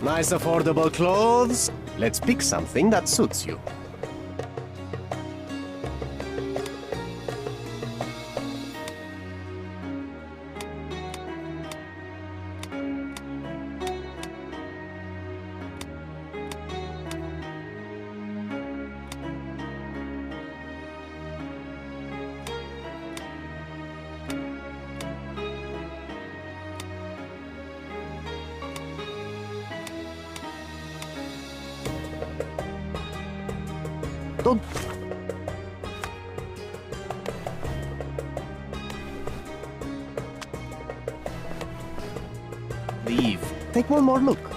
Nice affordable clothes. Let's pick something that suits you. Don't... Leave. Take one more look.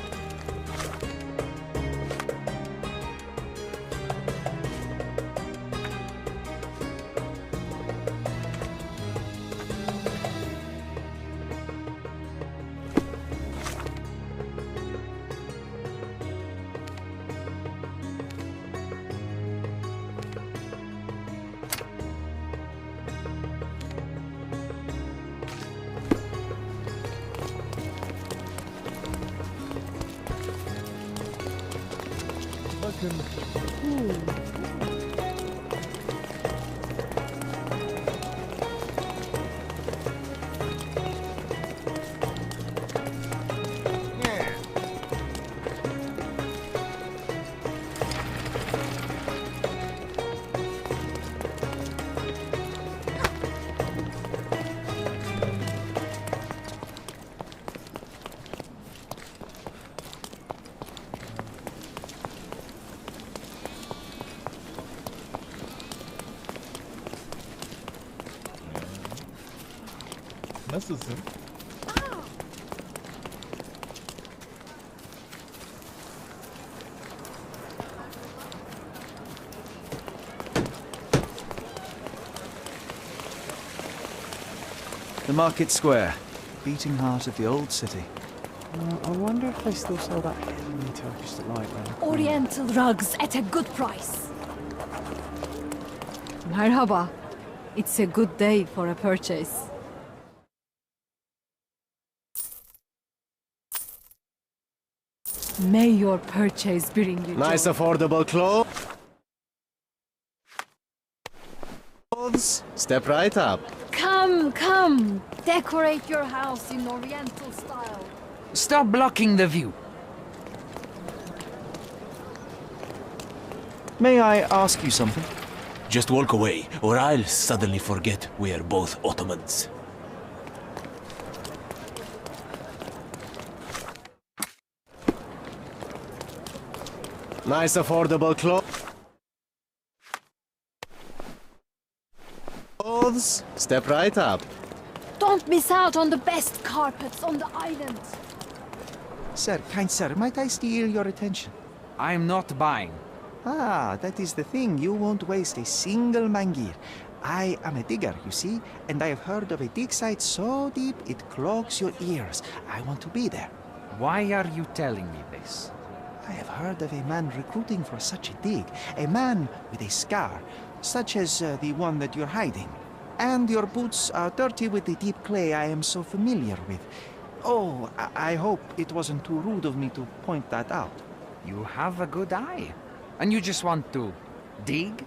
Nasılsın? The market square, beating heart of the old city. I wonder if they still sell that heavenly Turkish delight around the corner. Oriental rugs at a good price. Merhaba. It's a good day for a purchase. May your purchase bring you Nice joy. affordable clothes. Step right up. Come, come. Decorate your house in Oriental style. Stop blocking the view. May I ask you something? Just walk away, or I'll suddenly forget we are both Ottomans. Nice affordable clothes. Step right up. Don't miss out on the best carpets on the island. Sir, kind sir, might I steal your attention? I'm not buying. Ah, that is the thing. You won't waste a single mangir. I am a digger, you see, and I have heard of a dig site so deep it clogs your ears. I want to be there. Why are you telling me this? I have heard of a man recruiting for such a dig. A man with a scar, such as the one that you're hiding. And your boots are dirty with the deep clay I am so familiar with. Oh, I hope it wasn't too rude of me to point that out. You have a good eye. And you just want to dig?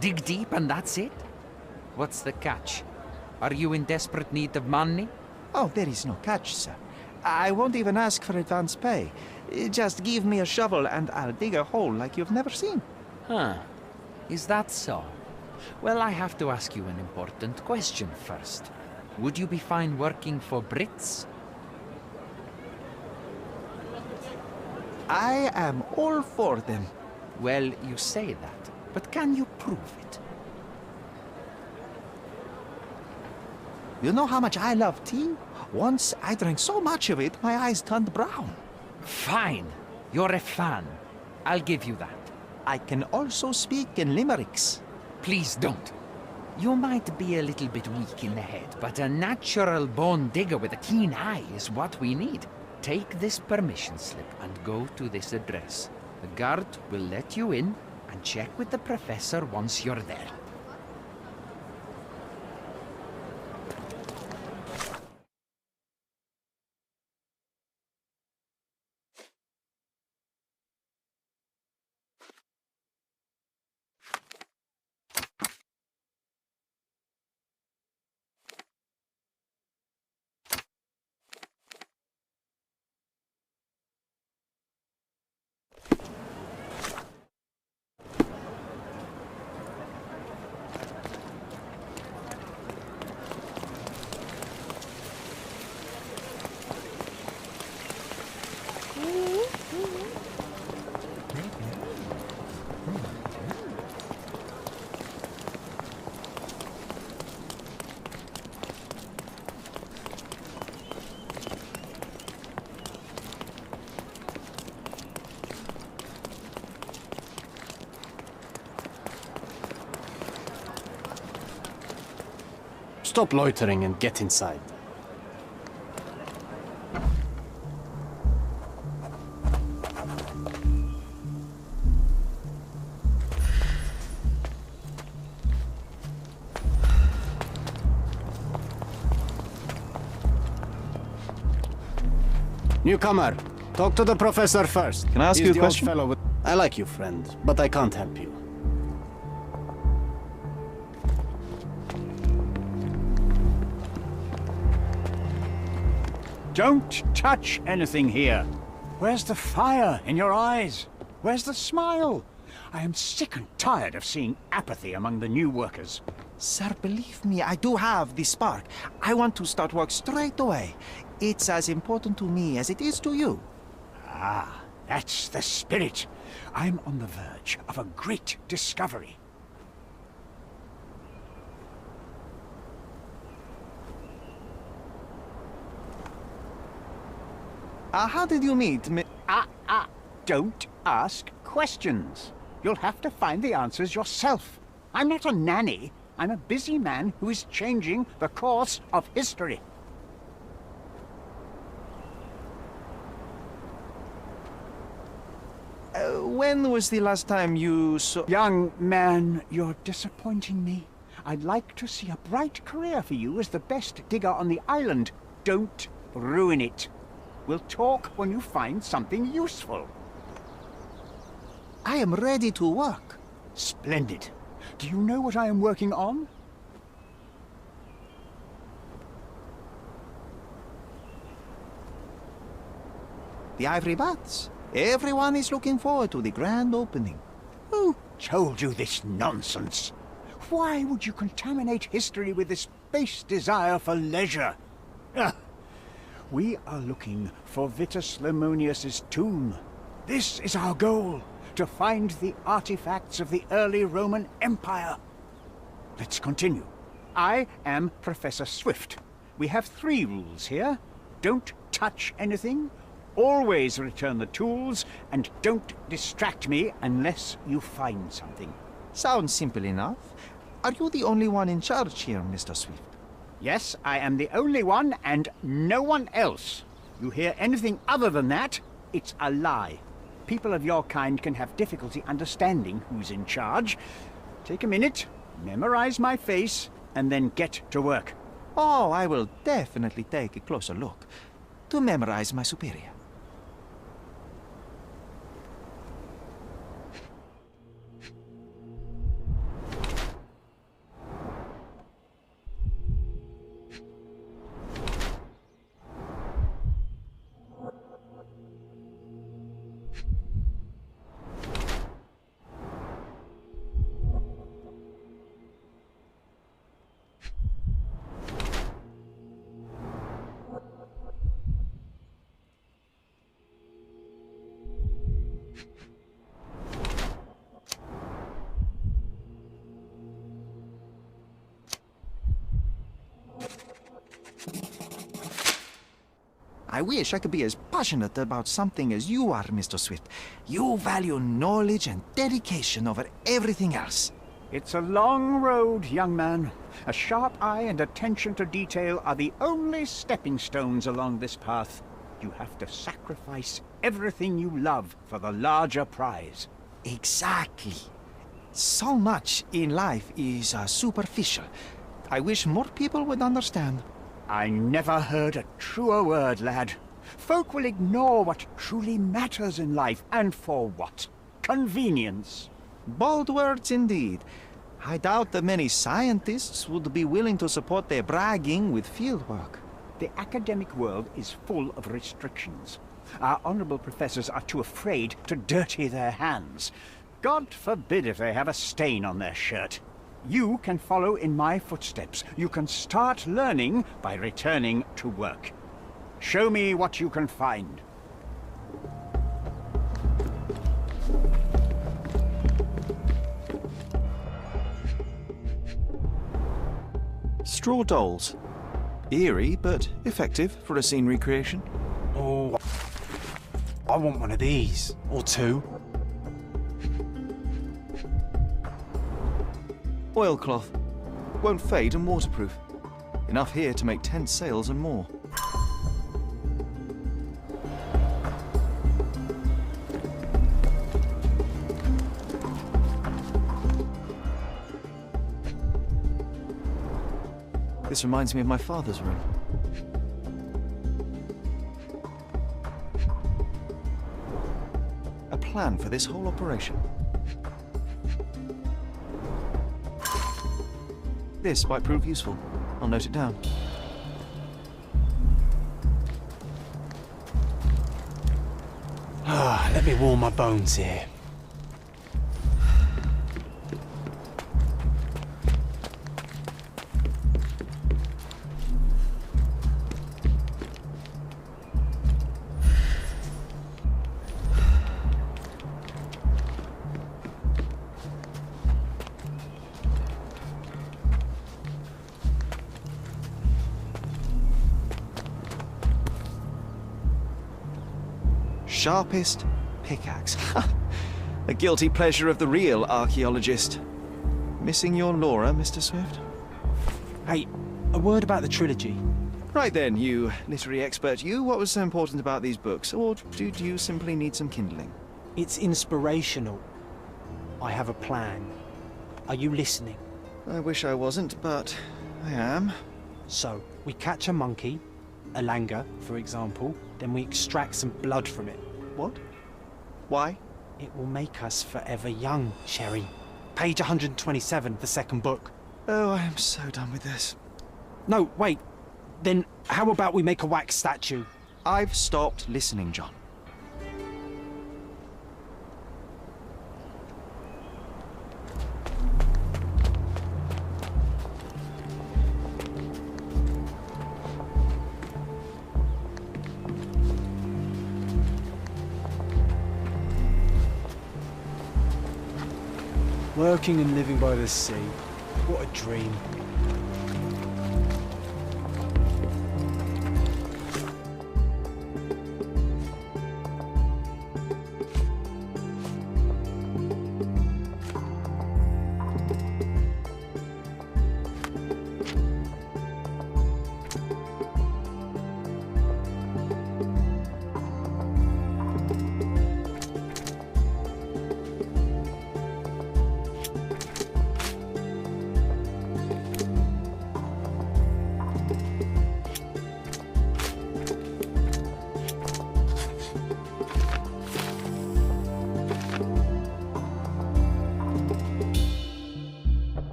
Dig deep and that's it? What's the catch? Are you in desperate need of money? Oh, there is no catch, sir. I won't even ask for advance pay. Just give me a shovel and I'll dig a hole like you've never seen. Huh. Is that so? Well, I have to ask you an important question first. Would you be fine working for Brits? I am all for them. Well, you say that, but can you prove it? You know how much I love tea? Once I drank so much of it, my eyes turned brown. Fine. You're a fan. I'll give you that. I can also speak in limericks. Please don't. You might be a little bit weak in the head, but a natural born digger with a keen eye is what we need. Take this permission slip and go to this address. The guard will let you in and check with the professor once you're there. Stop loitering and get inside. Newcomer, talk to the professor first. Can I ask He's you a the old question? fellow with... I like you, friend, but I can't help you. Don't touch anything here. Where's the fire in your eyes? Where's the smile? I am sick and tired of seeing apathy among the new workers. Sir, believe me, I do have the spark. I want to start work straight away. It's as important to me as it is to you. Ah, that's the spirit. I'm on the verge of a great discovery. How did you meet me? Don't ask questions. You'll have to find the answers yourself. I'm not a nanny. I'm a busy man who is changing the course of history. When was the last time you saw... Young man, you're disappointing me. I'd like to see a bright career for you as the best digger on the island. Don't ruin it. We'll talk when you find something useful. I am ready to work. Splendid. Do you know what I am working on? The Ivory Bats. Everyone is looking forward to the grand opening. Who told you this nonsense? Why would you contaminate history with this base desire for leisure? We are looking for Vitus Lemonius's tomb. This is our goal, to find the artifacts of the early Roman Empire. Let's continue. I am Professor Swift. We have 3 rules here. Don't touch anything, always return the tools, and don't distract me unless you find something. Sounds simple enough. Are you the only one in charge here, Mr. Swift? Yes, I am the only one and no one else. You hear anything other than that, it's a lie. People of your kind can have difficulty understanding who's in charge. Take a minute, memorize my face, and then get to work. Oh, I will definitely take a closer look to memorize my superior. I wish I could be as passionate about something as you are, Mr. Swift. You value knowledge and dedication over everything else. It's a long road, young man. A sharp eye and attention to detail are the only stepping stones along this path. You have to sacrifice everything you love for the larger prize. Exactly. So much in life is superficial. I wish more people would understand. I never heard a truer word, lad. Folk will ignore what truly matters in life, and for what? Convenience. Bold words indeed. I doubt that many scientists would be willing to support their bragging with fieldwork. The academic world is full of restrictions. Our honorable professors are too afraid to dirty their hands. God forbid if they have a stain on their shirt. You can follow in my footsteps. You can start learning by returning to work. Show me what you can find. Straw dolls. Eerie, but effective for a scene recreation. Oh, I want one of these. Or 2. Oilcloth. Won't fade and waterproof. Enough here to make 10 sails and more. This reminds me of my father's room. A plan for this whole operation. This might prove useful. I'll note it down. Let me warm my bones here. Sharpest pickaxe. A guilty pleasure of the real archaeologist. Missing your Laura, Mr. Swift? Hey, a word about the trilogy. Right then, you literary expert, you, what was so important about these books? Or do you simply need some kindling? It's inspirational. I have a plan. Are you listening? I wish I wasn't, but I am. So, we catch a monkey, a langur, for example, then we extract some blood from it. What? Why? It will make us forever young, Sherry. Page 127, the second book. Oh, I am so done with this. No, wait. Then how about we make a wax statue? I've stopped listening, John. Working and living by the sea. What a dream.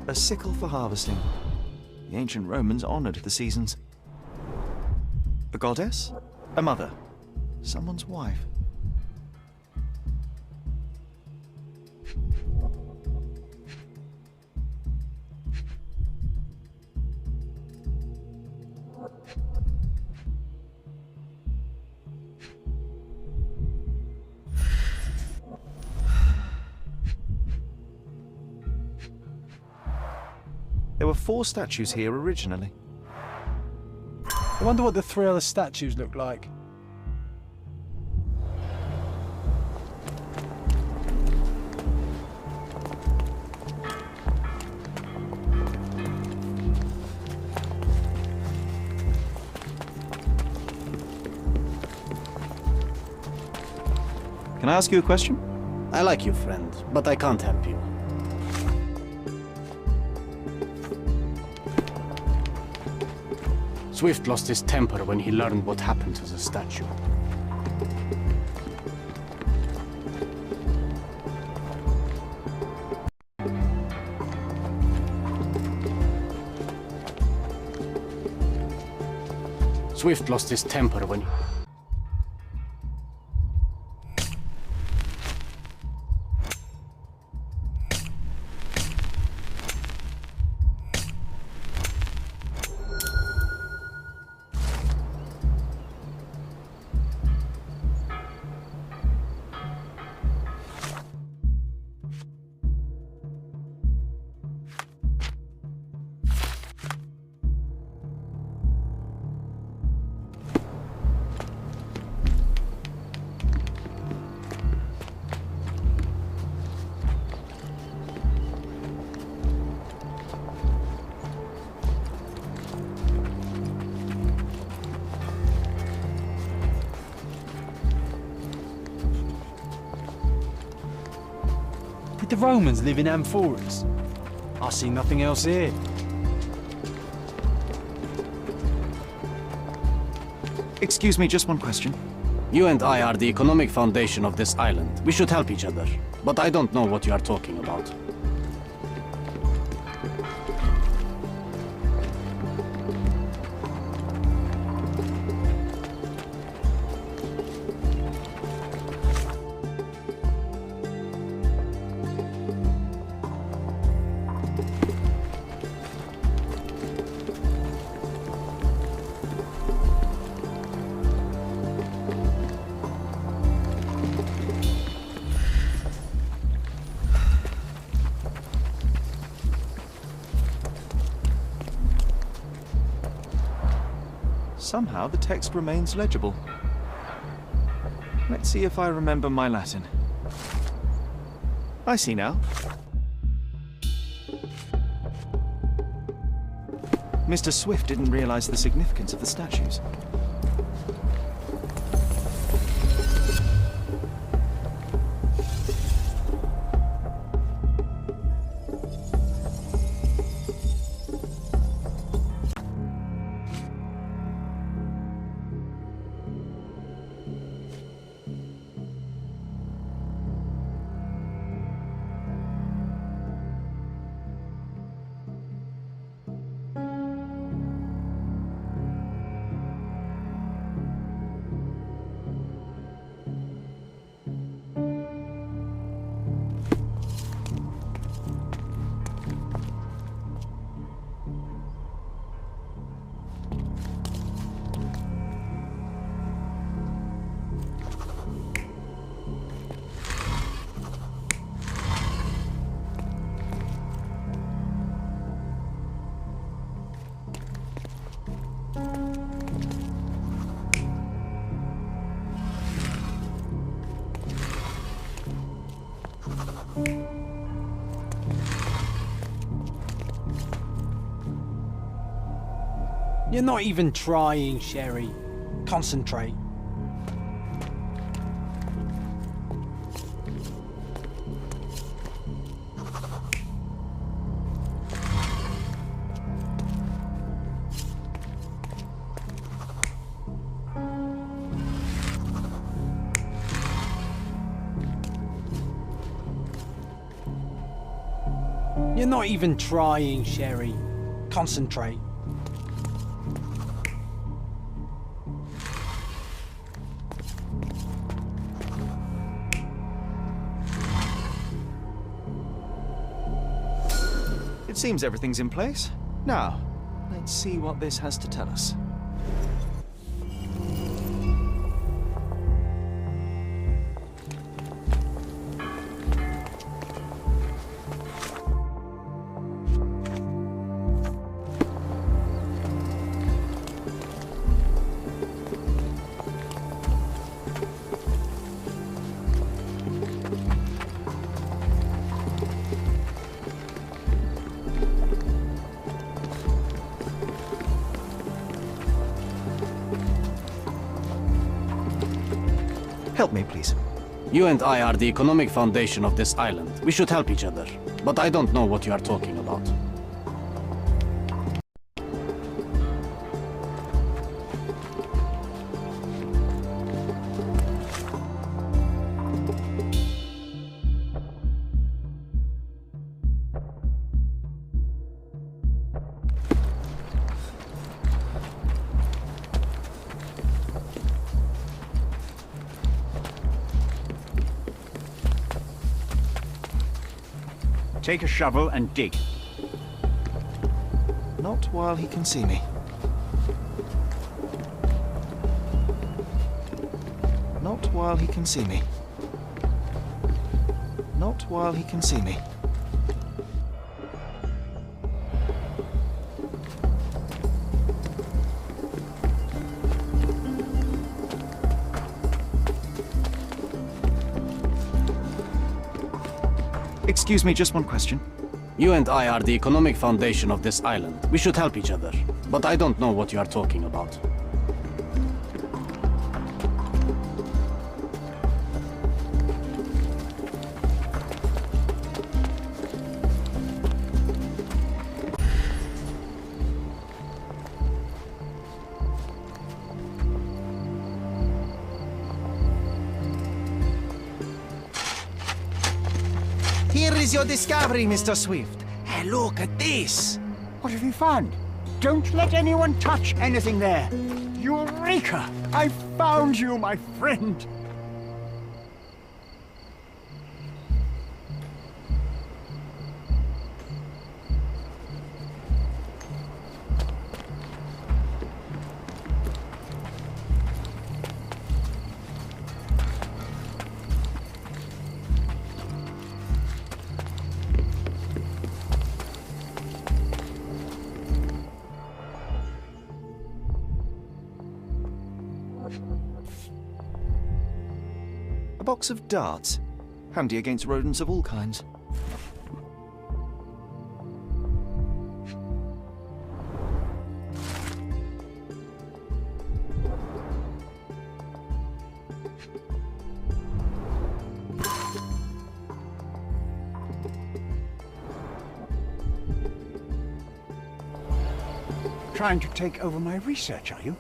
A sickle for harvesting. The ancient Romans honored the seasons. A goddess? A mother? Someone's wife? There were 4 statues here originally. I wonder what the 3 other statues look like. Can I ask you a question? I like you, friend, but I can't help you. Swift lost his temper when he learned what happened to the statue. Swift lost his temper when... Did the Romans live in amphoras? I see nothing else here. Excuse me, just one question. You and I are the economic foundation of this island. We should help each other. But I don't know what you are talking about. Somehow the text remains legible. Let's see if I remember my Latin. I see now. Mr. Swift didn't realize the significance of the statues. You're not even trying, Sherry. Concentrate. You're not even trying, Sherry. Concentrate. It seems everything's in place. Now, let's see what this has to tell us. Help me, please. You and I are the economic foundation of this island. We should help each other. But I don't know what you are talking about. Take a shovel and dig. Not while he can see me. Not while he can see me. Not while he can see me. Excuse me, just one question. You and I are the economic foundation of this island. We should help each other. But I don't know what you are talking about. Here is your discovery, Mr. Swift. Hey, look at this. What have you found? Don't let anyone touch anything there. Eureka! I found you, my friend. A box of darts. Handy against rodents of all kinds. Trying to take over my research, are you?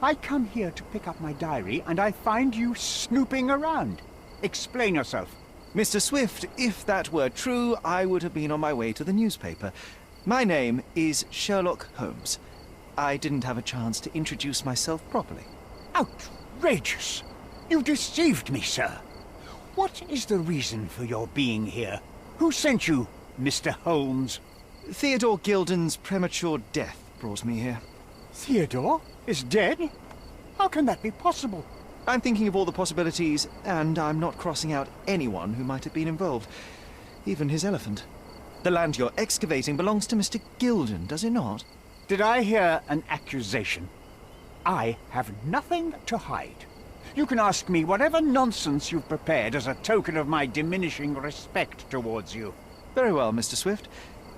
I come here to pick up my diary, and I find you snooping around. Explain yourself. Mr. Swift, if that were true, I would have been on my way to the newspaper. My name is Sherlock Holmes. I didn't have a chance to introduce myself properly. Outrageous! You deceived me, sir. What is the reason for your being here? Who sent you, Mr. Holmes? Theodore Gilden's premature death brought me here. Theodore is dead? How can that be possible? I'm thinking of all the possibilities, and I'm not crossing out anyone who might have been involved. Even his elephant. The land you're excavating belongs to Mr. Gilden, does it not? Did I hear an accusation? I have nothing to hide. You can ask me whatever nonsense you've prepared as a token of my diminishing respect towards you. Very well, Mr. Swift.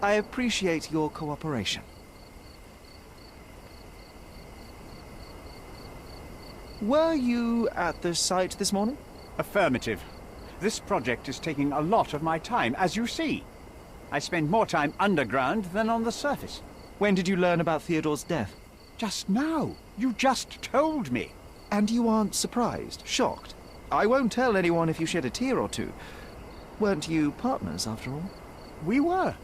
I appreciate your cooperation. Were you at the site this morning? Affirmative. This project is taking a lot of my time, as you see. I spend more time underground than on the surface. When did you learn about Theodore's death? Just now. You just told me. And you aren't surprised, shocked? I won't tell anyone if you shed a tear or two. Weren't you partners, after all? We were.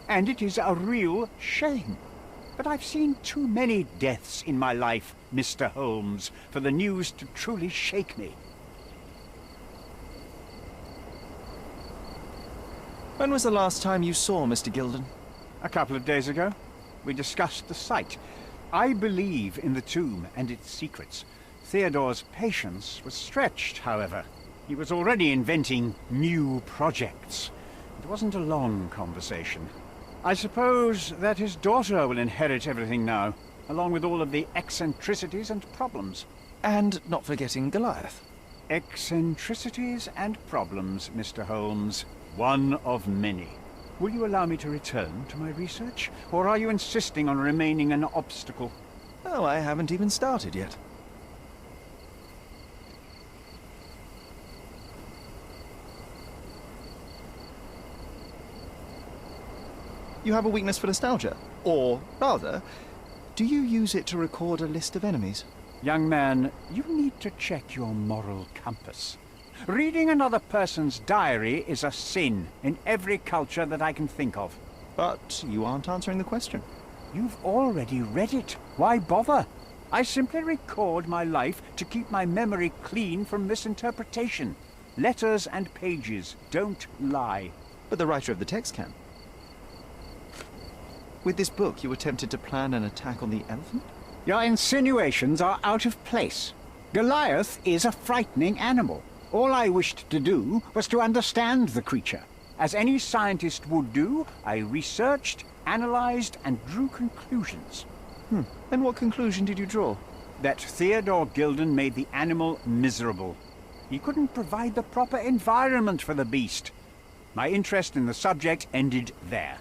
And it is a real shame. But I've seen too many deaths in my life, Mr. Holmes, for the news to truly shake me. When was the last time you saw Mr. Gilden? A couple of days ago. We discussed the site. I believe in the tomb and its secrets. Theodore's patience was stretched, however. He was already inventing new projects. It wasn't a long conversation. I suppose that his daughter will inherit everything now, along with all of the eccentricities and problems. And not forgetting Goliath. Eccentricities and problems, Mr. Holmes. One of many. Will you allow me to return to my research, or are you insisting on remaining an obstacle? Oh, I haven't even started yet. You have a weakness for nostalgia? Or, rather, do you use it to record a list of enemies? Young man, you need to check your moral compass. Reading another person's diary is a sin in every culture that I can think of. But you aren't answering the question. You've already read it. Why bother? I simply record my life to keep my memory clean from misinterpretation. Letters and pages don't lie. But the writer of the text can. With this book, you attempted to plan an attack on the elephant? Your insinuations are out of place. Goliath is a frightening animal. All I wished to do was to understand the creature. As any scientist would do, I researched, analyzed, and drew conclusions. And what conclusion did you draw? That Theodore Gilden made the animal miserable. He couldn't provide the proper environment for the beast. My interest in the subject ended there.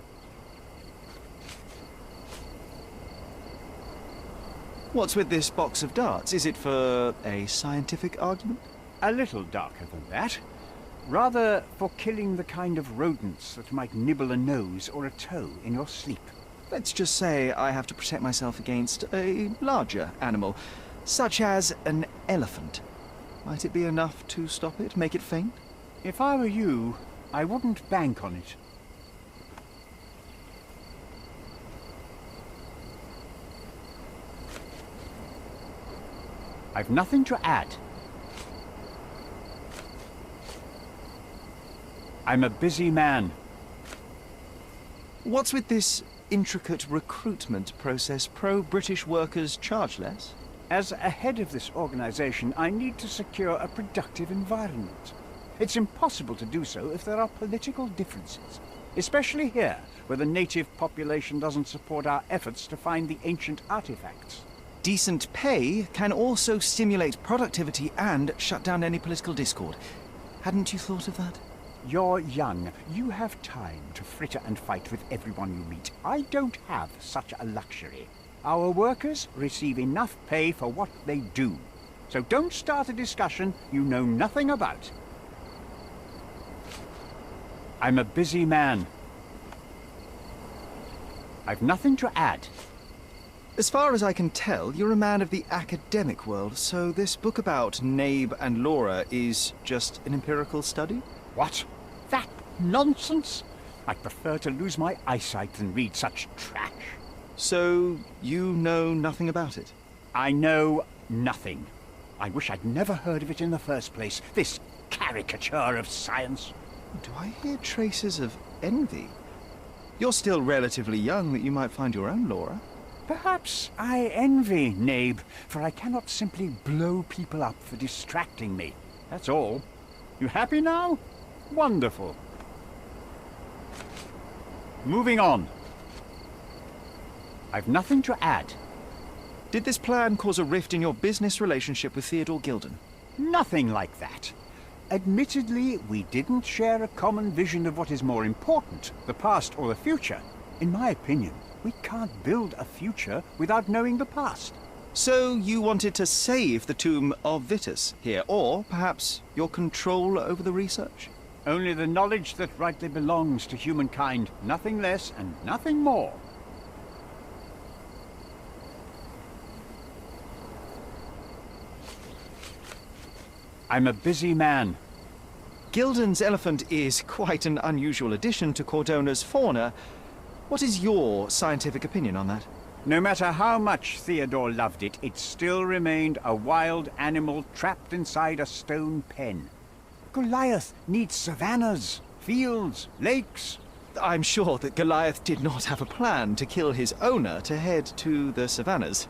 What's with this box of darts? Is it for a scientific argument? A little darker than that. Rather for killing the kind of rodents that might nibble a nose or a toe in your sleep. Let's just say I have to protect myself against a larger animal, such as an elephant. Might it be enough to stop it, make it faint? If I were you, I wouldn't bank on it. I've nothing to add. I'm a busy man. What's with this intricate recruitment process? Pro-British workers charge less? As a head of this organization, I need to secure a productive environment. It's impossible to do so if there are political differences, especially here, where the native population doesn't support our efforts to find the ancient artifacts. Decent pay can also stimulate productivity and shut down any political discord. Hadn't you thought of that? You're young. You have time to fritter and fight with everyone you meet. I don't have such a luxury. Our workers receive enough pay for what they do. So don't start a discussion you know nothing about. I'm a busy man. I've nothing to add. As far as I can tell, you're a man of the academic world, so this book about Nabe and Laura is just an empirical study? What? That nonsense? I'd prefer to lose my eyesight than read such trash. So, you know nothing about it? I know nothing. I wish I'd never heard of it in the first place, this caricature of science. Do I hear traces of envy? You're still relatively young that you might find your own Laura. Perhaps I envy Nabe, for I cannot simply blow people up for distracting me. That's all. You happy now? Wonderful. Moving on. I've nothing to add. Did this plan cause a rift in your business relationship with Theodore Gilden? Nothing like that. Admittedly, we didn't share a common vision of what is more important, the past or the future. In my opinion, we can't build a future without knowing the past. So you wanted to save the tomb of Vitus here, or perhaps your control over the research? Only the knowledge that rightly belongs to humankind, nothing less and nothing more. I'm a busy man. Gilden's elephant is quite an unusual addition to Cordona's fauna. What is your scientific opinion on that? No matter how much Theodore loved it, it still remained a wild animal trapped inside a stone pen. Goliath needs savannas, fields, lakes. I'm sure that Goliath did not have a plan to kill his owner to head to the savannas.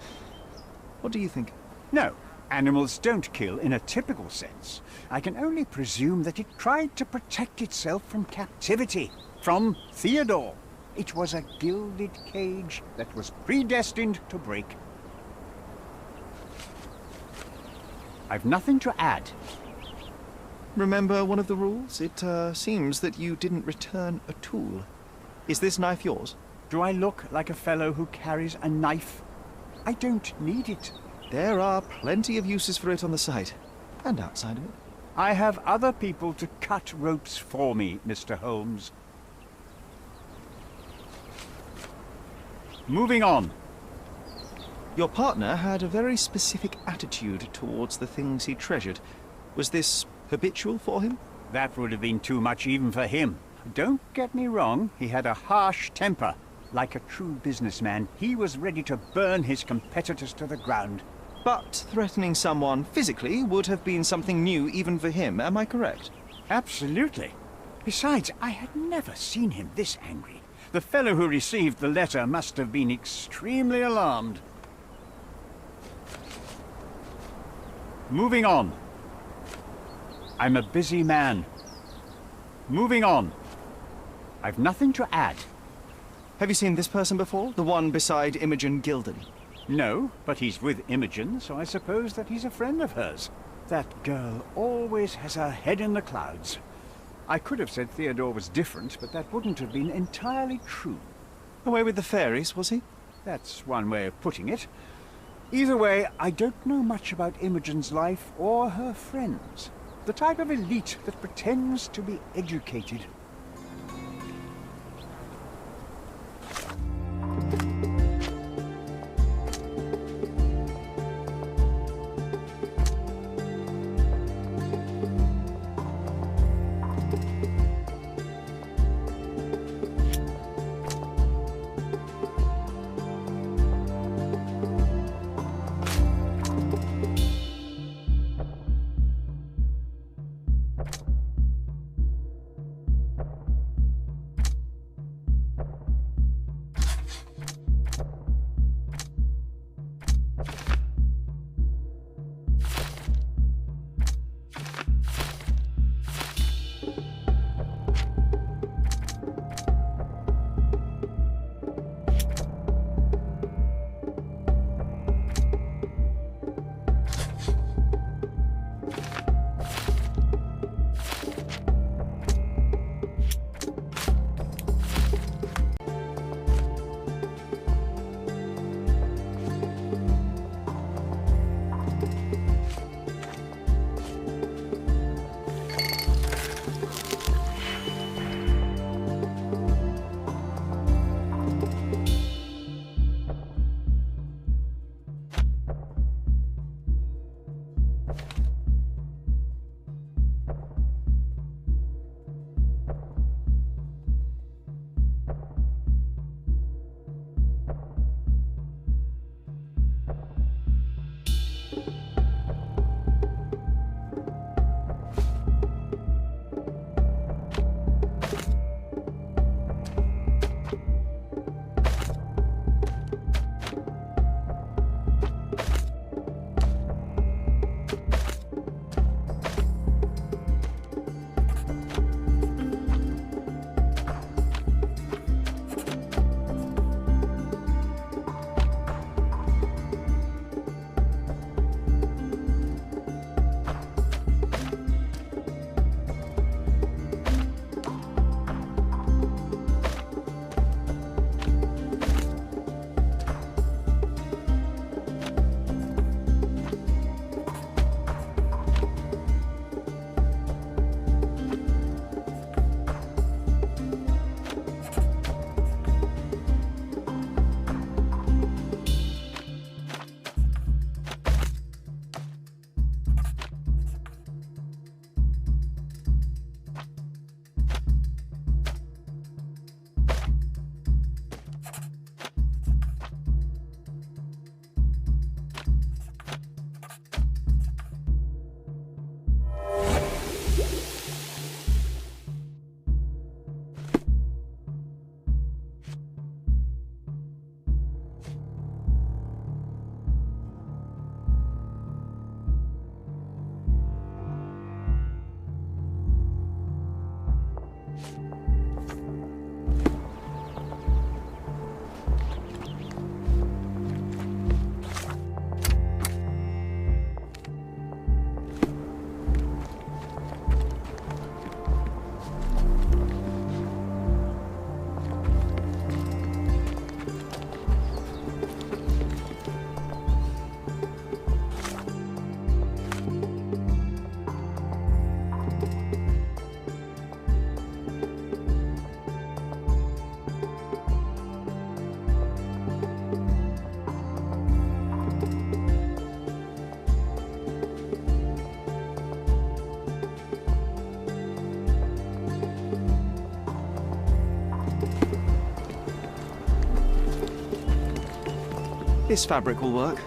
What do you think? No, animals don't kill in a typical sense. I can only presume that it tried to protect itself from captivity, from Theodore. It was a gilded cage that was predestined to break. I've nothing to add. Remember one of the rules? It seems that you didn't return a tool. Is this knife yours? Do I look like a fellow who carries a knife? I don't need it. There are plenty of uses for it on the site, and outside of it. I have other people to cut ropes for me, Mr. Holmes. Moving on. Your partner had a very specific attitude towards the things he treasured. Was this habitual for him? That would have been too much even for him. Don't get me wrong, he had a harsh temper. Like a true businessman, he was ready to burn his competitors to the ground. But threatening someone physically would have been something new even for him, am I correct? Absolutely. Besides, I had never seen him this angry. The fellow who received the letter must have been extremely alarmed. Moving on. I'm a busy man. Moving on. I've nothing to add. Have you seen this person before? The one beside Imogen Gilden? No, but he's with Imogen, so I suppose that he's a friend of hers. That girl always has her head in the clouds. I could have said Theodore was different, but that wouldn't have been entirely true. Away with the fairies, was he? That's one way of putting it. Either way, I don't know much about Imogen's life or her friends. The type of elite that pretends to be educated. This fabric will work.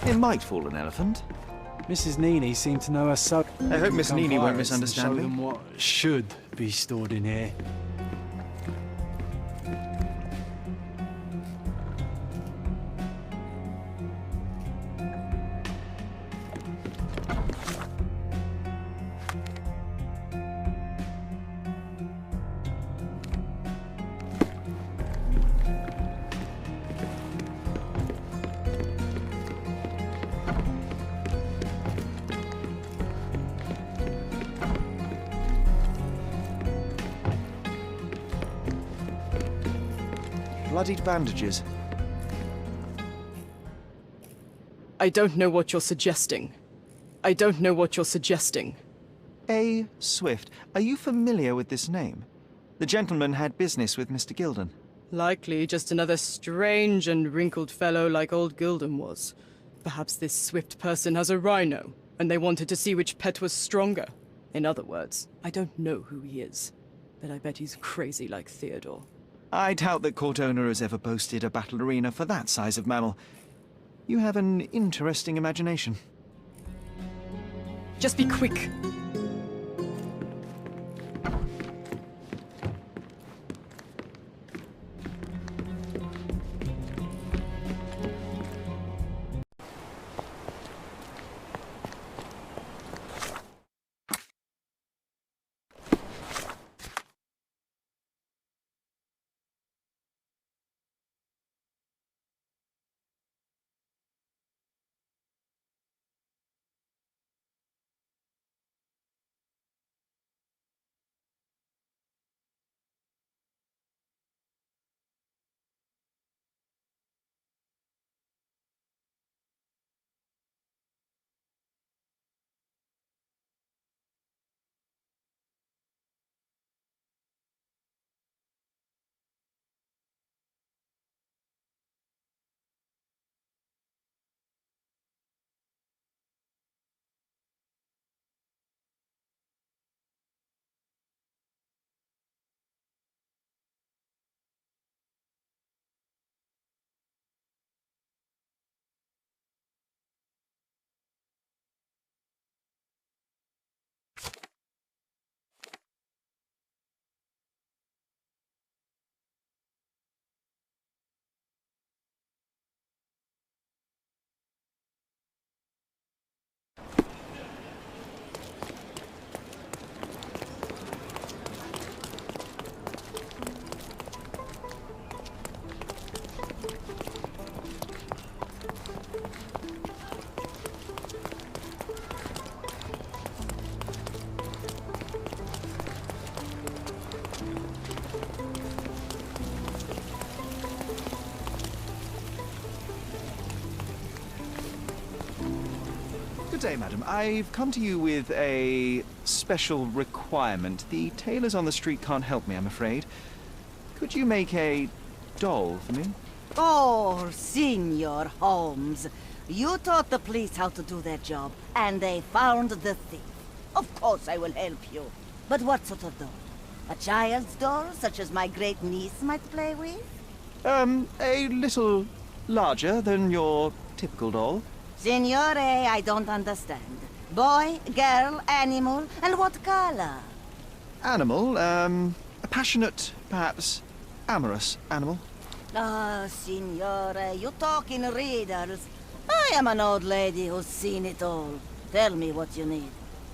It might fool an elephant. Mrs. Nini seemed to know her so. I hope Miss Nini won't misunderstand Show me. them what should be stored in here. Bloodied bandages. I don't know what you're suggesting. I don't know what you're suggesting. A. Swift. Are you familiar with this name? The gentleman had business with Mr. Gilden. Likely just another strange and wrinkled fellow like old Gilden was. Perhaps this Swift person has a rhino, and they wanted to see which pet was stronger. In other words, I don't know who he is, but I bet he's crazy like Theodore. I doubt that court owner has ever boasted a battle arena for that size of mammal. You have an interesting imagination. Just be quick. day, madam. I've come to you with a special requirement. The tailors on the street can't help me, I'm afraid. Could you make a doll for me? Oh, Senor Holmes. You taught the police how to do their job, and they found the thief. Of course I will help you. But what sort of doll? A child's doll, such as my great niece might play with? A little larger than your typical doll. Signore, I don't understand. Boy, girl, animal, and what color? Animal, a passionate, perhaps amorous animal. Ah, Signore, you talk in riddles. I am an old lady who's seen it all. Tell me what you need.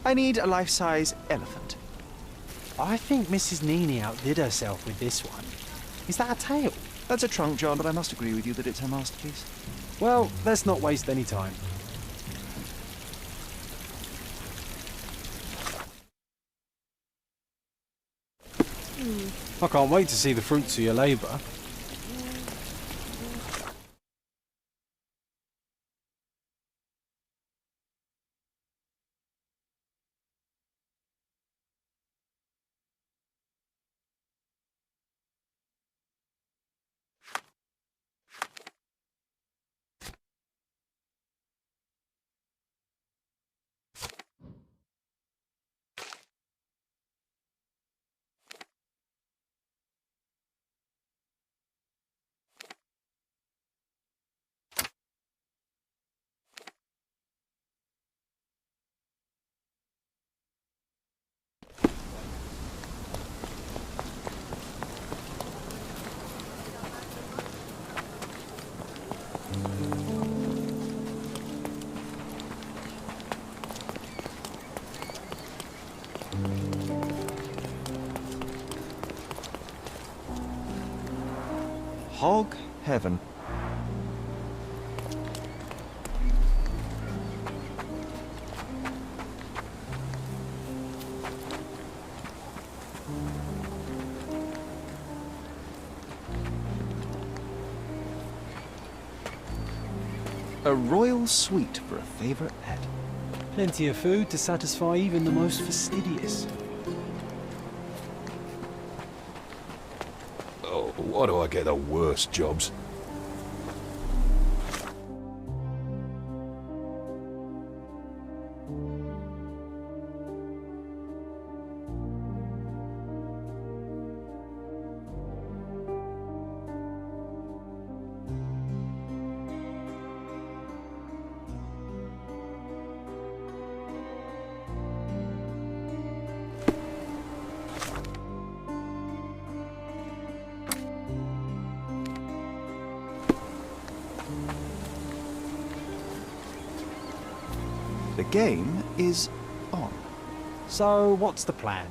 I need a life-size elephant. I think Mrs. Nini outdid herself with this one. Is that a tail? That's a trunk, John, but I must agree with you that it's her masterpiece. Well, let's not waste any time. I can't wait to see the fruits of your labour. Hog heaven. A royal suite for a favourite pet. Plenty of food to satisfy even the most fastidious. Oh, why do I get the worst jobs? The game is on. So, what's the plan?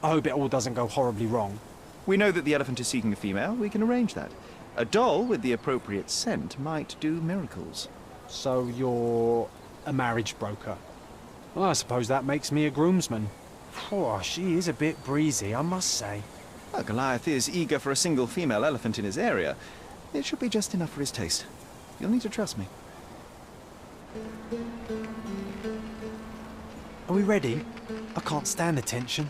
I hope it all doesn't go horribly wrong. We know that the elephant is seeking a female. We can arrange that. A doll with the appropriate scent might do miracles. So you're a marriage broker. Well, I suppose that makes me a groomsman. Oh, she is a bit breezy, I must say. Well, Goliath is eager for a single female elephant in his area. It should be just enough for his taste. You'll need to trust me. Are we ready? I can't stand the tension.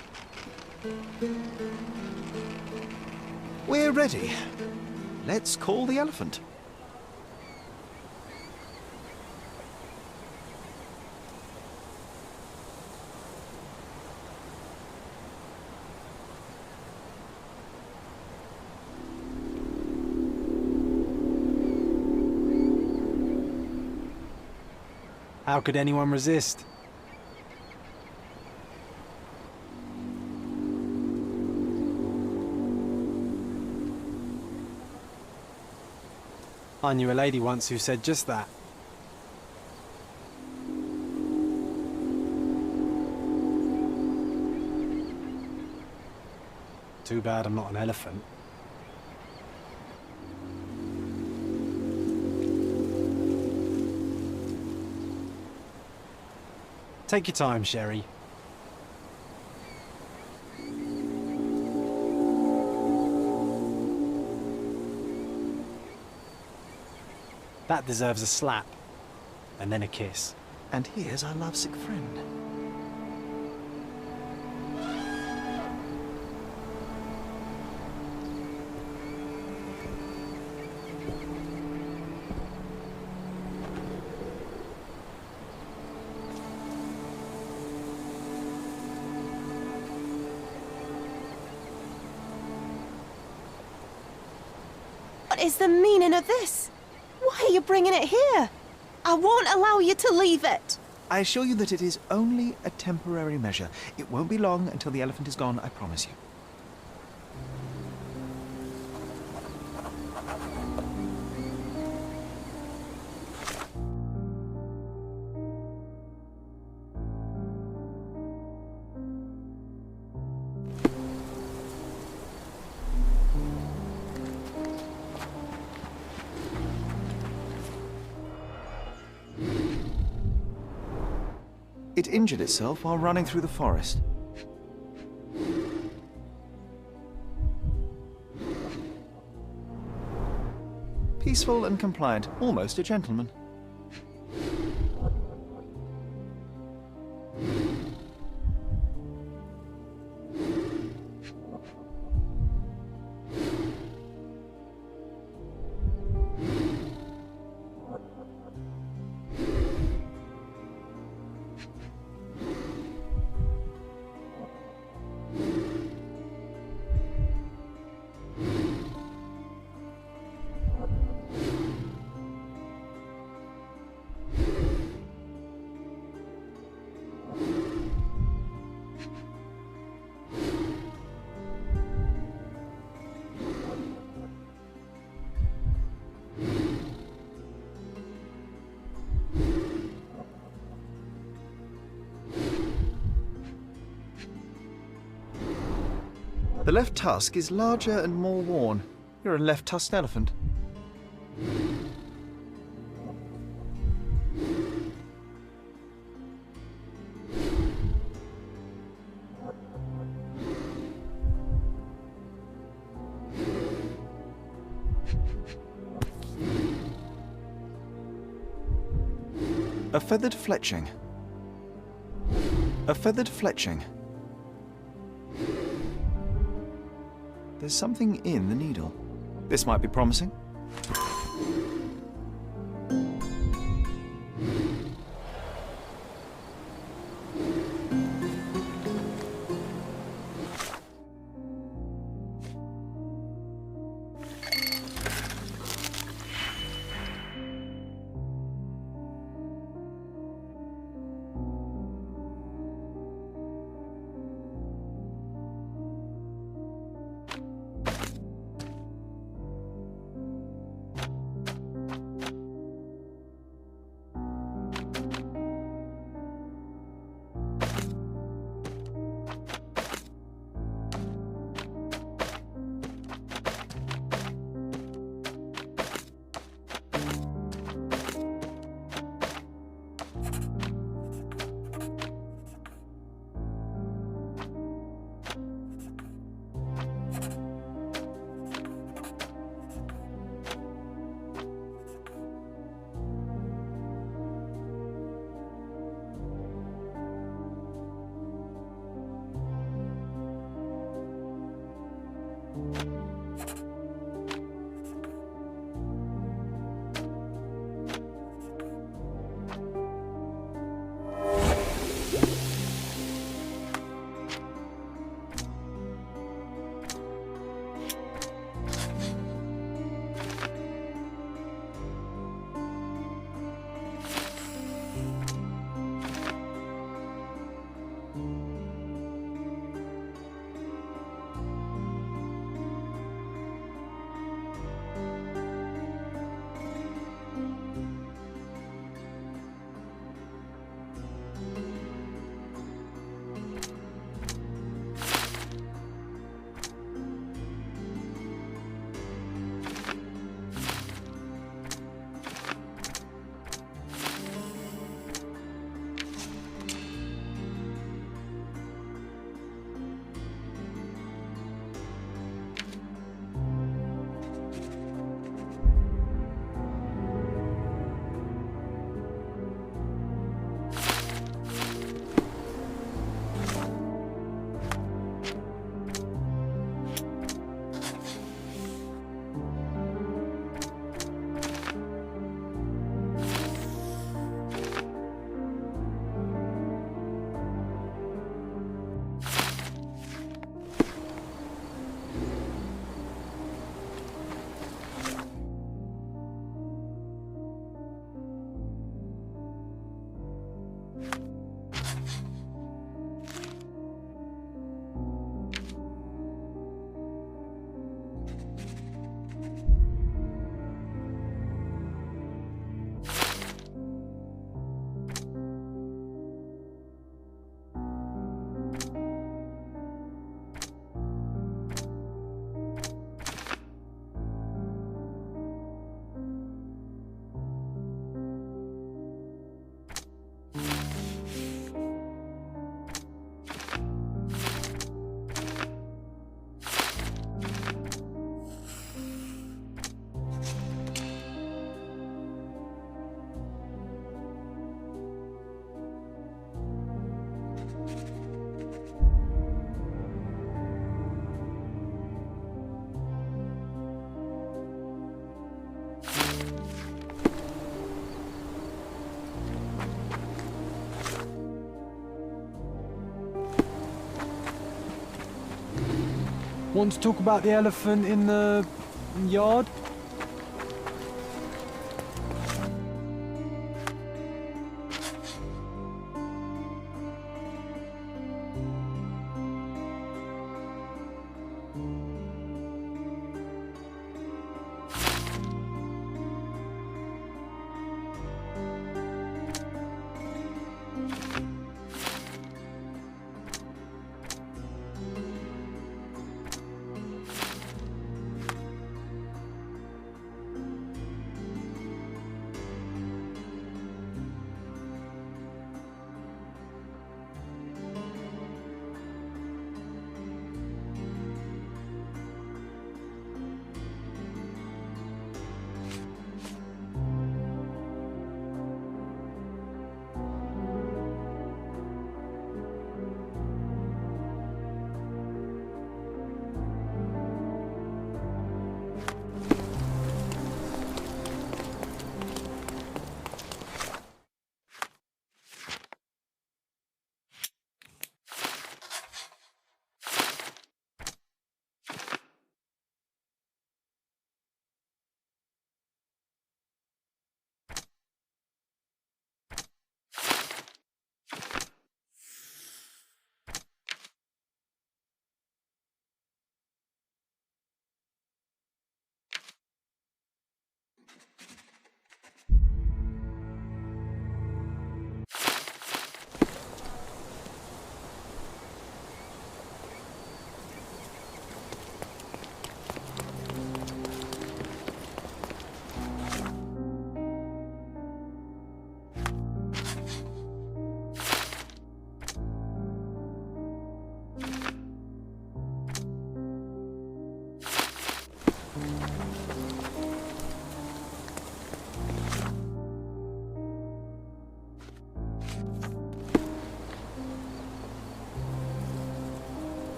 We're ready. Let's call the elephant. How could anyone resist? I knew a lady once who said just that. Too bad I'm not an elephant. Take your time, Sherry. That deserves a slap, and then a kiss. And here's our lovesick friend. What is the meaning of this? Why are you bringing it here? I won't allow you to leave it. I assure you that it is only a temporary measure. It won't be long until the elephant is gone, I promise you. It injured itself while running through the forest. Peaceful and compliant, almost a gentleman. The left tusk is larger and more worn. You're a left-tusked elephant. A feathered fletching. A feathered fletching. There's something in the needle. This might be promising. Want to talk about the elephant in the yard?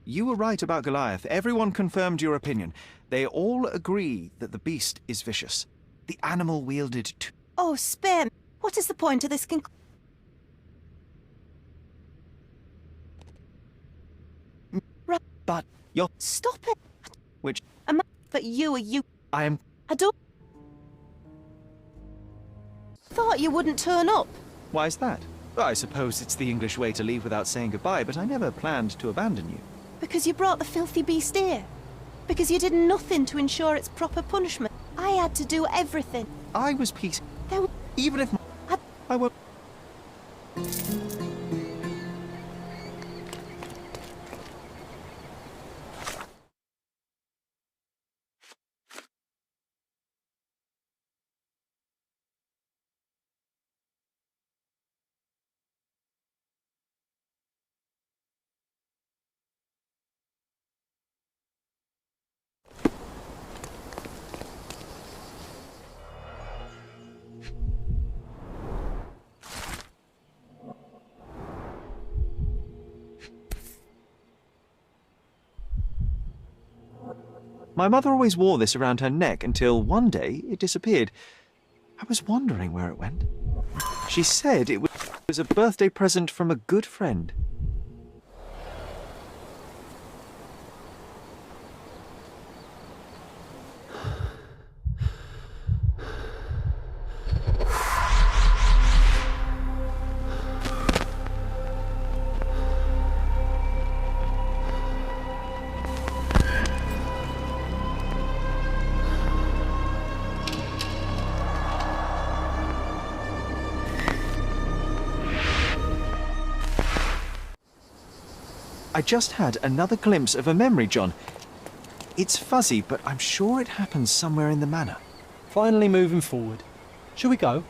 You were right about Goliath. Everyone confirmed your opinion. They all agree that the beast is vicious. The animal wielded two... Oh, spare me. What is the point of this But you're... Stop it! Which... But you... I am... I don't... Thought you wouldn't turn up. Why is that? I suppose it's the English way to leave without saying goodbye, but I never planned to abandon you. Because you brought the filthy beast here. Because you did nothing to ensure its proper punishment. I had to do everything. I was peace... There were... Even if... I won't... My mother always wore this around her neck until one day it disappeared. I was wondering where it went. She said it was a birthday present from a good friend. I just had another glimpse of a memory, John. It's fuzzy, but I'm sure it happens somewhere in the manor. Finally moving forward. Shall we go?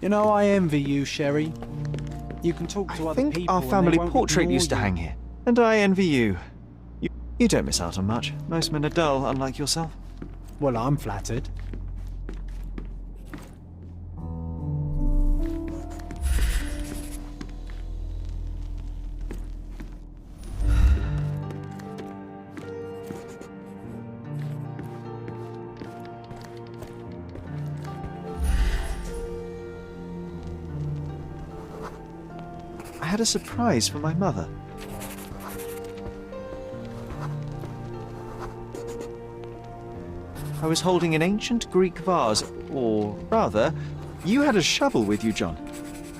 You know, I envy you, Sherry. You can talk to I other think people. our and family they won't portrait ignore used to you. hang here. And I envy you. You don't miss out on much. Most men are dull, unlike yourself. Well, I'm flattered. I had a surprise for my mother. I was holding an ancient Greek vase, or rather, you had a shovel with you, John.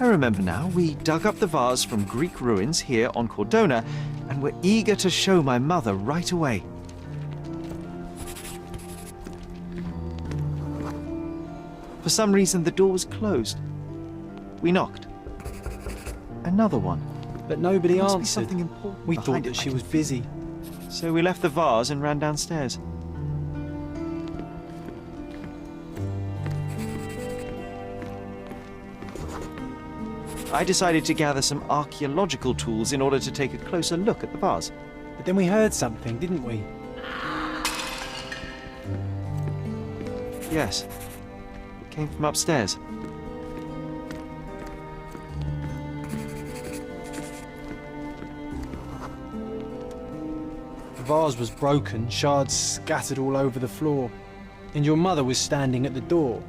I remember now, we dug up the vase from Greek ruins here on Cordona, and were eager to show my mother right away. For some reason, the door was closed. We knocked. Another one. But nobody There must be answered. something important We thought behind that it. she was busy. So we left the vase and ran downstairs. I decided to gather some archaeological tools in order to take a closer look at the vase. But then we heard something, didn't we? Yes. It came from upstairs. The vase was broken, shards scattered all over the floor. And your mother was standing at the door.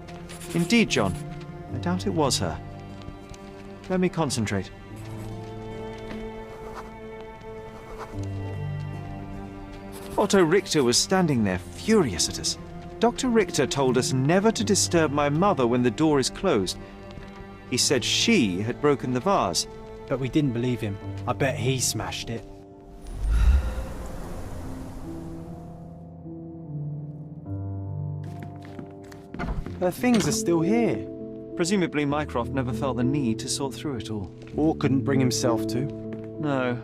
Indeed, John. I doubt it was her. Let me concentrate. Otto Richter was standing there, furious at us. Dr. Richter told us never to disturb my mother when the door is closed. He said she had broken the vase. But we didn't believe him. I bet he smashed it. Her things are still here. Presumably Mycroft never felt the need to sort through it all. Or couldn't bring himself to. No.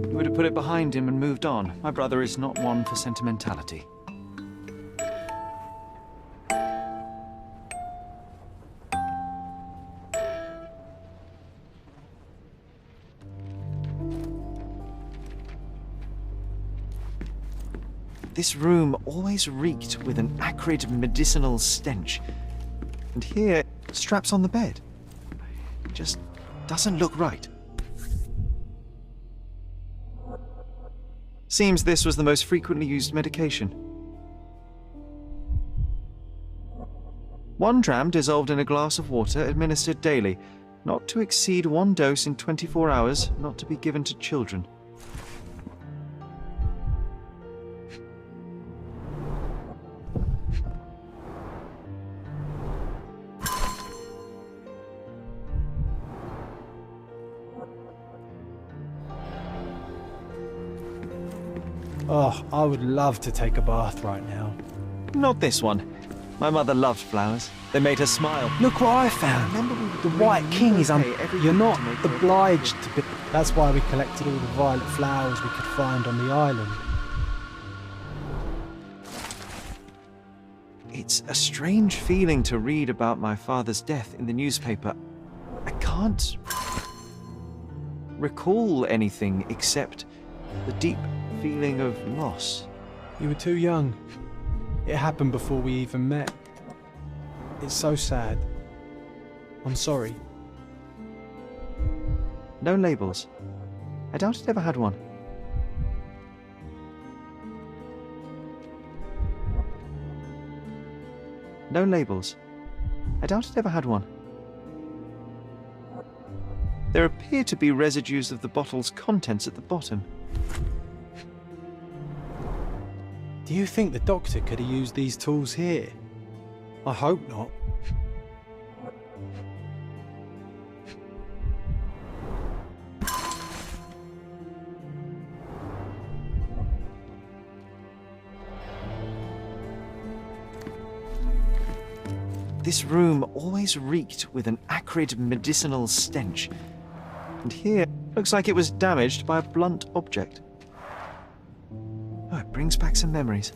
He would have put it behind him and moved on. My brother is not one for sentimentality. This room always reeked with an acrid medicinal stench. And here, straps on the bed. It just doesn't look right. Seems this was the most frequently used medication. 1 dram dissolved in a glass of water administered daily, not to exceed 1 dose in 24 hours, not to be given to children. Oh, I would love to take a bath right now. Not this one. My mother loved flowers. They made her smile. Look what I found. The White King is You're not obliged to be... That's why we collected all the violet flowers we could find on the island. It's a strange feeling to read about my father's death in the newspaper. I can't recall anything except the deep feeling of loss. You were too young. It happened before we even met. It's so sad. I'm sorry. No labels. I doubt it ever had one. No labels. I doubt it ever had one. There appear to be residues of the bottle's contents at the bottom. Do you think the doctor could have used these tools here? I hope not. This room always reeked with an acrid medicinal stench. And here, looks like it was damaged by a blunt object. Oh, it brings back some memories.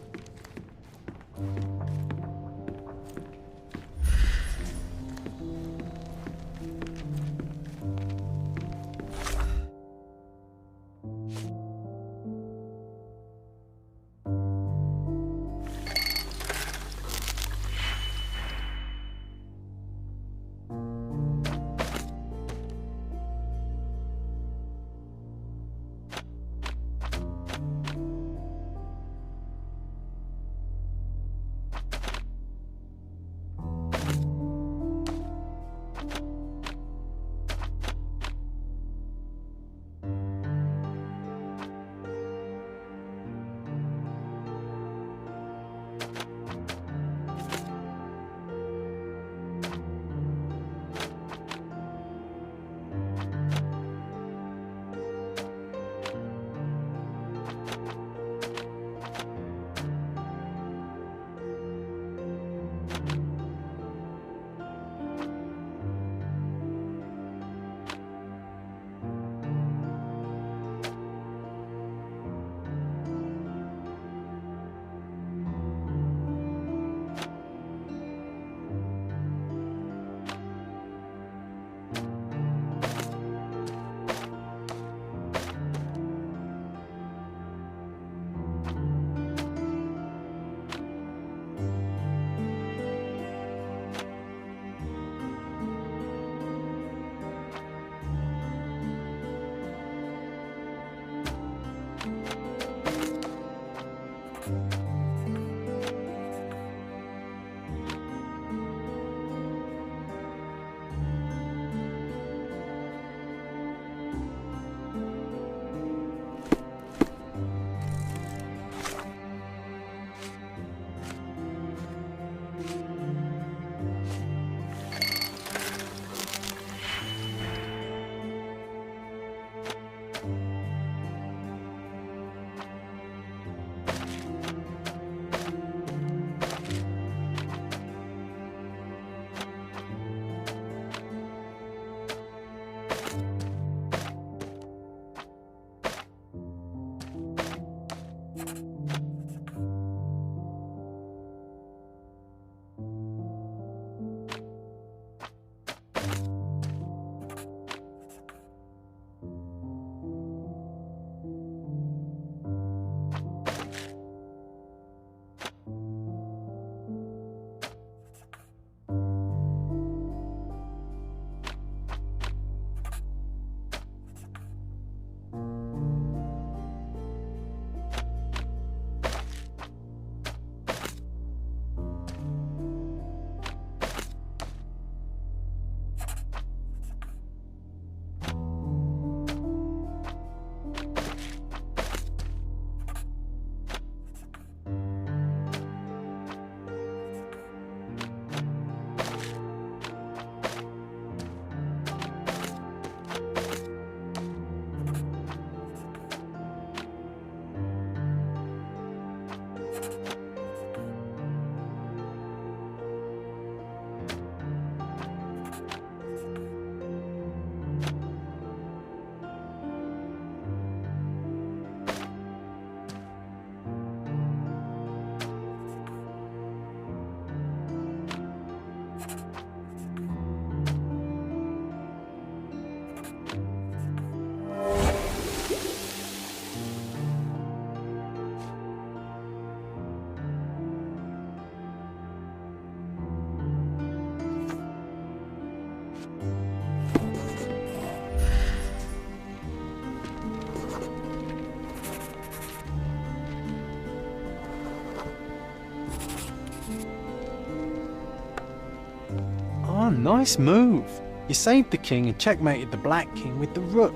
Oh, nice move. You saved the king and checkmated the black king with the rook.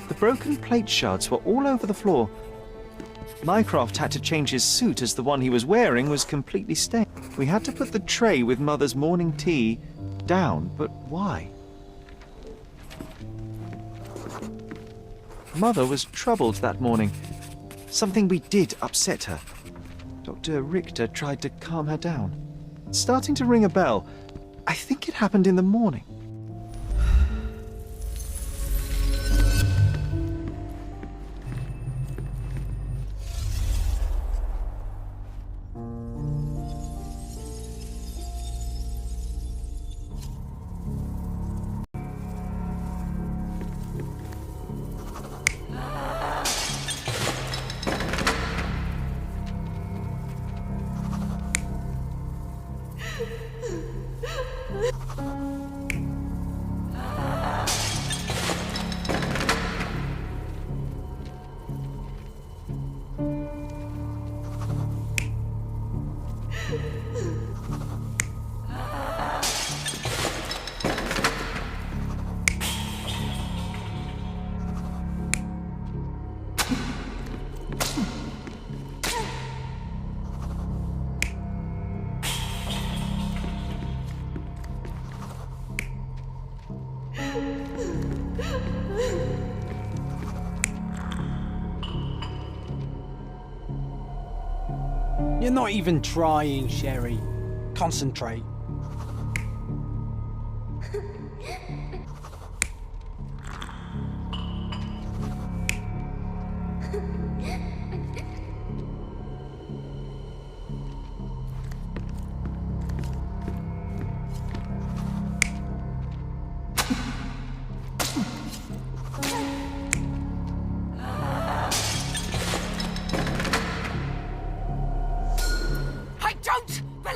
The broken plate shards were all over the floor. Mycroft had to change his suit as the one he was wearing was completely stained. We had to put the tray with Mother's morning tea down, but why? Mother was troubled that morning. Something we did upset her. Dr. Richter tried to calm her down. It's starting to ring a bell. I think it happened in the morning. You're not even trying, Sherry. Concentrate.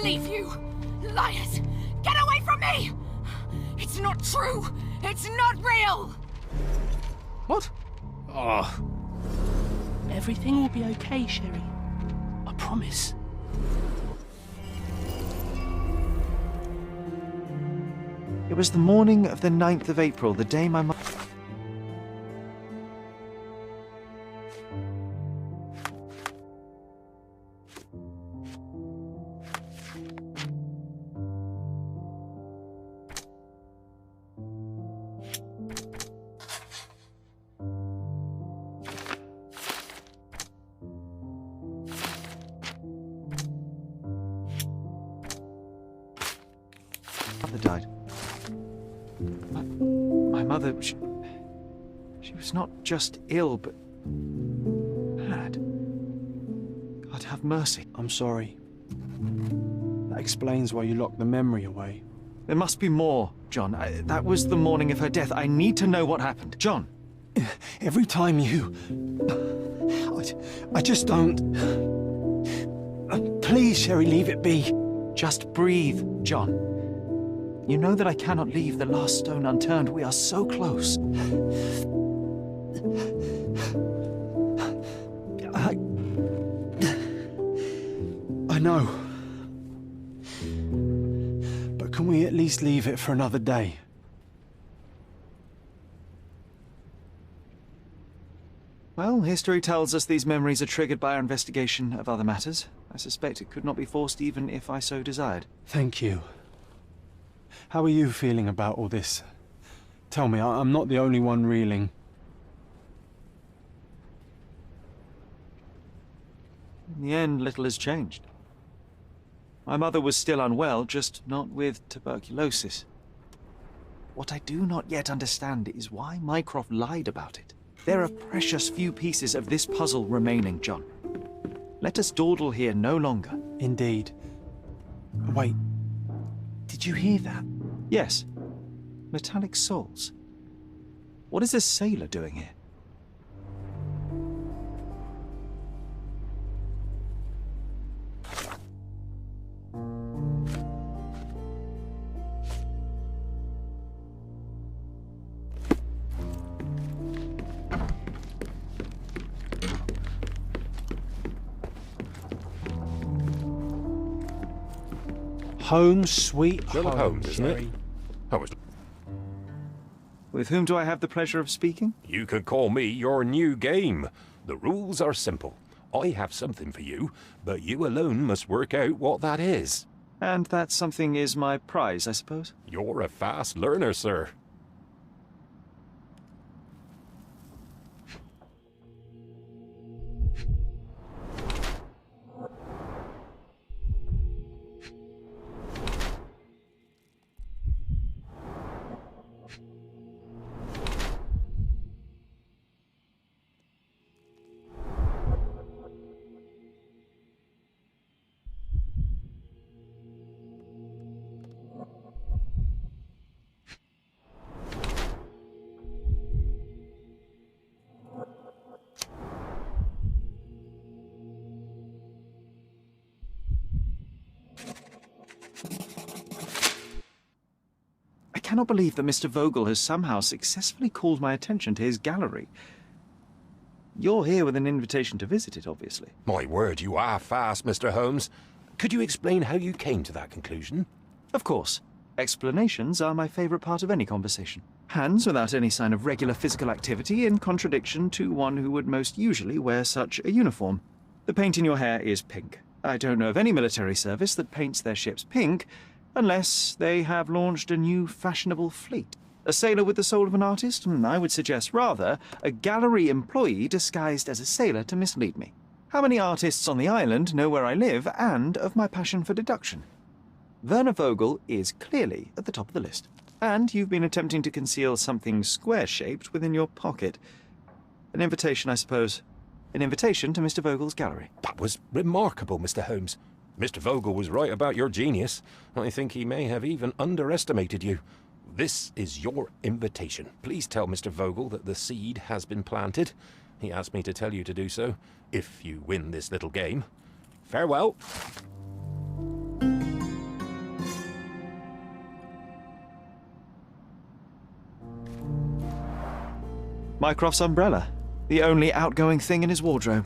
Believe you! Liars! Get away from me! It's not true! It's not real! What? Oh. Everything will be okay, Sherry. I promise. It was the morning of the 9th of April, the day my mother... died. My mother, she was not just ill, but mad. God have mercy. I'm sorry. That explains why you locked the memory away. There must be more, John. That was the morning of her death. I need to know what happened. John! Every time you... I just don't... Please, Sherry, leave it be. Just breathe, John. You know that I cannot leave the last stone unturned. We are so close. I know. But can we at least leave it for another day? Well, history tells us these memories are triggered by our investigation of other matters. I suspect it could not be forced even if I so desired. Thank you. How are you feeling about all this? Tell me, I'm not the only one reeling. In the end, little has changed. My mother was still unwell, just not with tuberculosis. What I do not yet understand is why Mycroft lied about it. There are precious few pieces of this puzzle remaining, John. Let us dawdle here no longer. Indeed. Wait. Did you hear that? Yes. Metallic souls. What is this sailor doing here? Holmes, sweet Sherlock Holmes, isn't it? Sherry. I was... With whom do I have the pleasure of speaking? You can call me your new game. The rules are simple. I have something for you, but you alone must work out what that is. And that something is my prize, I suppose? You're a fast learner, sir. I cannot believe that Mr. Vogel has somehow successfully called my attention to his gallery. You're here with an invitation to visit it, obviously. My word, you are fast, Mr. Holmes. Could you explain how you came to that conclusion? Of course. Explanations are my favorite part of any conversation. Hands without any sign of regular physical activity, in contradiction to one who would most usually wear such a uniform. The paint in your hair is pink. I don't know of any military service that paints their ships pink, unless they have launched a new fashionable fleet. A sailor with the soul of an artist? I would suggest rather a gallery employee disguised as a sailor to mislead me. How many artists on the island know where I live and of my passion for deduction? Werner Vogel is clearly at the top of the list. And you've been attempting to conceal something square-shaped within your pocket. An invitation, I suppose. An invitation to Mr. Vogel's gallery. That was remarkable, Mr. Holmes. Mr. Vogel was right about your genius. I think he may have even underestimated you. This is your invitation. Please tell Mr. Vogel that the seed has been planted. He asked me to tell you to do so, if you win this little game. Farewell. Mycroft's umbrella. The only outgoing thing in his wardrobe.